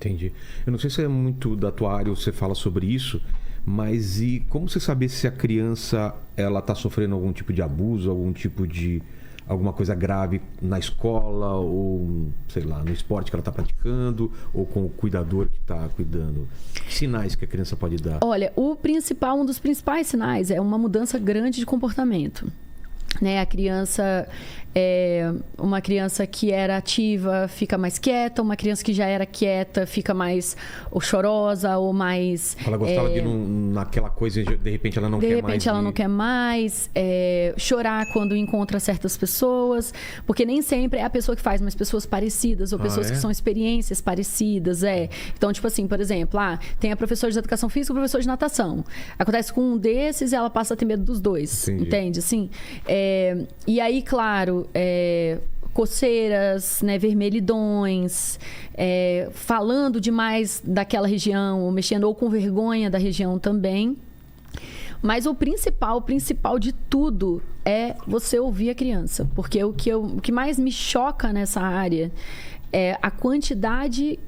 Entendi. Eu não sei se é muito da tua área ou você fala sobre isso, mas e como você saber se a criança ela está sofrendo algum tipo de abuso, alguma coisa grave na escola ou, sei lá, no esporte que ela está praticando ou com o cuidador que está cuidando? Que sinais que a criança pode dar? Olha, um dos principais sinais é uma mudança grande de comportamento. Né? Uma criança que era ativa fica mais quieta, uma criança que já era quieta fica mais ou chorosa ou mais... Ela gostava de naquela coisa e de repente ela não quer mais. De repente ela não quer mais. Chorar quando encontra certas pessoas, porque nem sempre é a pessoa que faz, mas pessoas parecidas ou pessoas que são experiências parecidas. Então, tipo assim, por exemplo, tem a professora de educação física e o professor de natação. Acontece com um desses e ela passa a ter medo dos dois. Entendi. Entende? Assim, e aí, claro, coceiras, né, vermelhidões, falando demais daquela região, ou mexendo ou com vergonha da região também. Mas o principal de tudo é você ouvir a criança. Porque o que mais me choca nessa área é a quantidade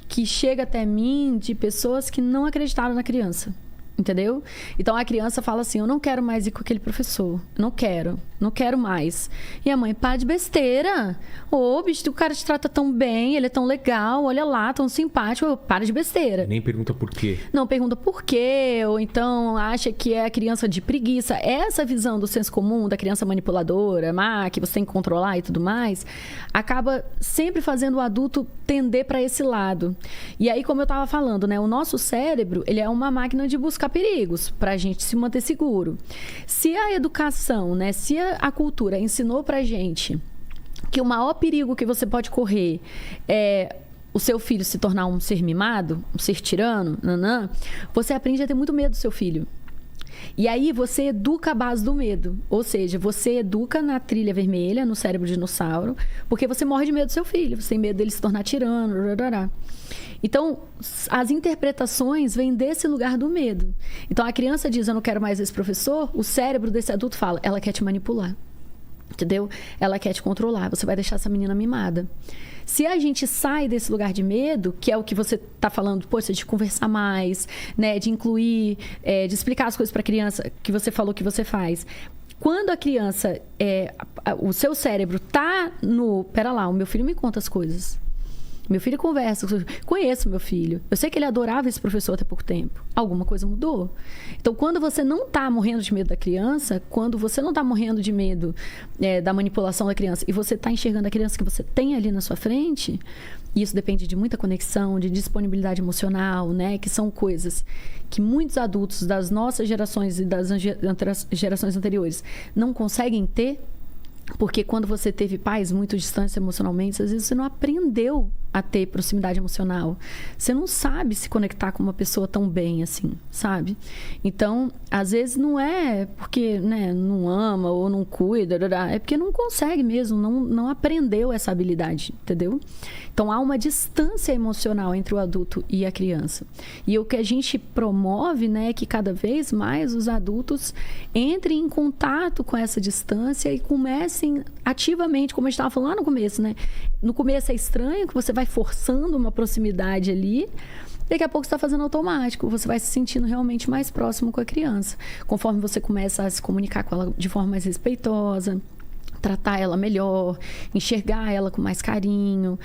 que chega até mim de pessoas que não acreditaram na criança. Entendeu? Então a criança fala assim: eu não quero mais ir com aquele professor. Não quero mais. E a mãe: para de besteira. Ô, bicho, o cara te trata tão bem, ele é tão legal, olha lá, tão simpático. Para de besteira. Nem pergunta por quê. Não pergunta por quê, ou então acha que é a criança de preguiça. Essa visão do senso comum, da criança manipuladora, que você tem que controlar e tudo mais, acaba sempre fazendo o adulto tender para esse lado. E aí, como eu estava falando, né, o nosso cérebro, ele é uma máquina de buscar perigos para a gente se manter seguro. Se a educação, né, se a cultura ensinou para a gente que o maior perigo que você pode correr é o seu filho se tornar um ser mimado, um ser tirano, você aprende a ter muito medo do seu filho. E aí você educa a base do medo. Ou seja, você educa na trilha vermelha, no cérebro de dinossauro, porque você morre de medo do seu filho. Você tem medo dele se tornar tirano. Então, as interpretações vêm desse lugar do medo. Então, a criança diz: eu não quero mais esse professor. O cérebro desse adulto fala: ela quer te manipular. Entendeu? Ela quer te controlar. Você vai deixar essa menina mimada. Se a gente sai desse lugar de medo, que é o que você está falando, poxa, de conversar mais, né, de incluir, de explicar as coisas para a criança, que você falou que você faz. Quando a criança, o seu cérebro tá no... Pera lá, o meu filho me conta as coisas. Meu filho conversa, conheço meu filho. Eu sei que ele adorava esse professor até pouco tempo. Alguma coisa mudou. Então, quando você não está morrendo de medo da criança, quando você não está morrendo de medo da manipulação da criança e você está enxergando a criança que você tem ali na sua frente, isso depende de muita conexão, de disponibilidade emocional, né? Que são coisas que muitos adultos das nossas gerações e das gerações anteriores não conseguem ter. Porque quando você teve pais muito distantes emocionalmente, às vezes você não aprendeu a ter proximidade emocional. Você não sabe se conectar com uma pessoa tão bem assim, sabe? Então, às vezes não é porque, né, não ama ou não cuida, é porque não consegue mesmo, não aprendeu essa habilidade, entendeu? Então, há uma distância emocional entre o adulto e a criança. E o que a gente promove, né, é que cada vez mais os adultos entrem em contato com essa distância e comecem ativamente, como a gente estava falando lá no começo, né? No começo é estranho, que você vai forçando uma proximidade ali, daqui a pouco você está fazendo automático, você vai se sentindo realmente mais próximo com a criança. Conforme você começa a se comunicar com ela de forma mais respeitosa, tratar ela melhor, enxergar ela com mais carinho,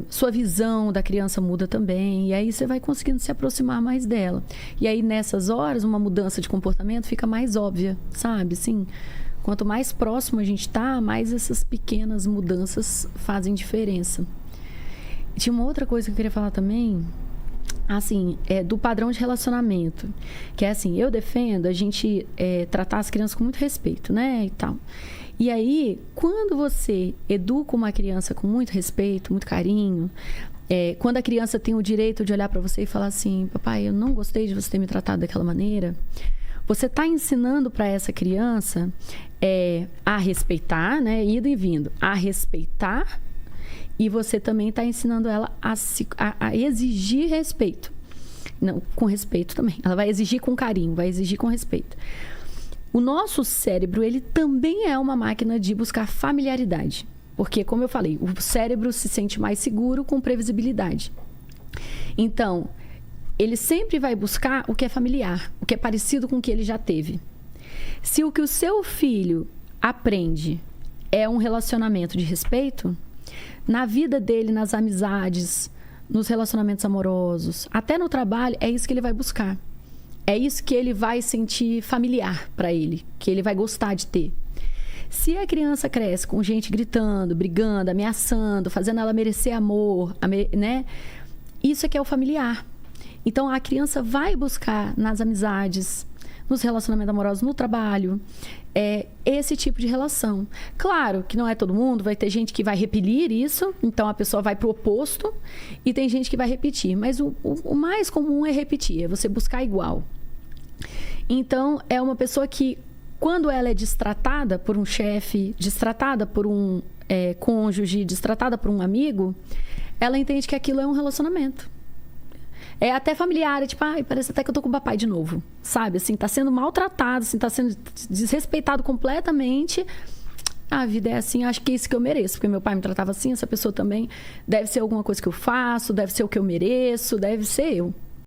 sua visão da criança muda também, e aí você vai conseguindo se aproximar mais dela. E aí, nessas horas, uma mudança de comportamento fica mais óbvia, sabe? Assim, quanto mais próximo a gente está, mais essas pequenas mudanças fazem diferença. E tinha uma outra coisa que eu queria falar também, assim, do padrão de relacionamento, que é assim, eu defendo a gente tratar as crianças com muito respeito, né, e tal. E aí, quando você educa uma criança com muito respeito, muito carinho, quando a criança tem o direito de olhar para você e falar assim: papai, eu não gostei de você ter me tratado daquela maneira, você está ensinando para essa criança a respeitar, né, indo e vindo, a respeitar, e você também está ensinando ela a exigir respeito. Não, com respeito também. Ela vai exigir com carinho, vai exigir com respeito. O nosso cérebro, ele também é uma máquina de buscar familiaridade. Porque, como eu falei, o cérebro se sente mais seguro com previsibilidade. Então, ele sempre vai buscar o que é familiar, o que é parecido com o que ele já teve. Se o que o seu filho aprende é um relacionamento de respeito, na vida dele, nas amizades, nos relacionamentos amorosos, até no trabalho, é isso que ele vai buscar. É isso que ele vai sentir familiar para ele, que ele vai gostar de ter. Se a criança cresce com gente gritando, brigando, ameaçando, fazendo ela merecer amor, né? Isso é que é o familiar. Então, a criança vai buscar nas amizades, nos relacionamentos amorosos, no trabalho, esse tipo de relação. Claro que não é todo mundo, vai ter gente que vai repelir isso, então a pessoa vai para o oposto, e tem gente que vai repetir. Mas o mais comum é repetir, é você buscar igual. Então, é uma pessoa que, quando ela é destratada por um chefe, destratada por um cônjuge, destratada por um amigo, ela entende que aquilo é um relacionamento. É até familiar, tipo, parece até que eu tô com o papai de novo, sabe? Assim, tá sendo maltratado, assim, tá sendo desrespeitado completamente. A vida é assim, acho que é isso que eu mereço, porque meu pai me tratava assim, essa pessoa também. Deve ser alguma coisa que eu faço, deve ser o que eu mereço, deve ser eu.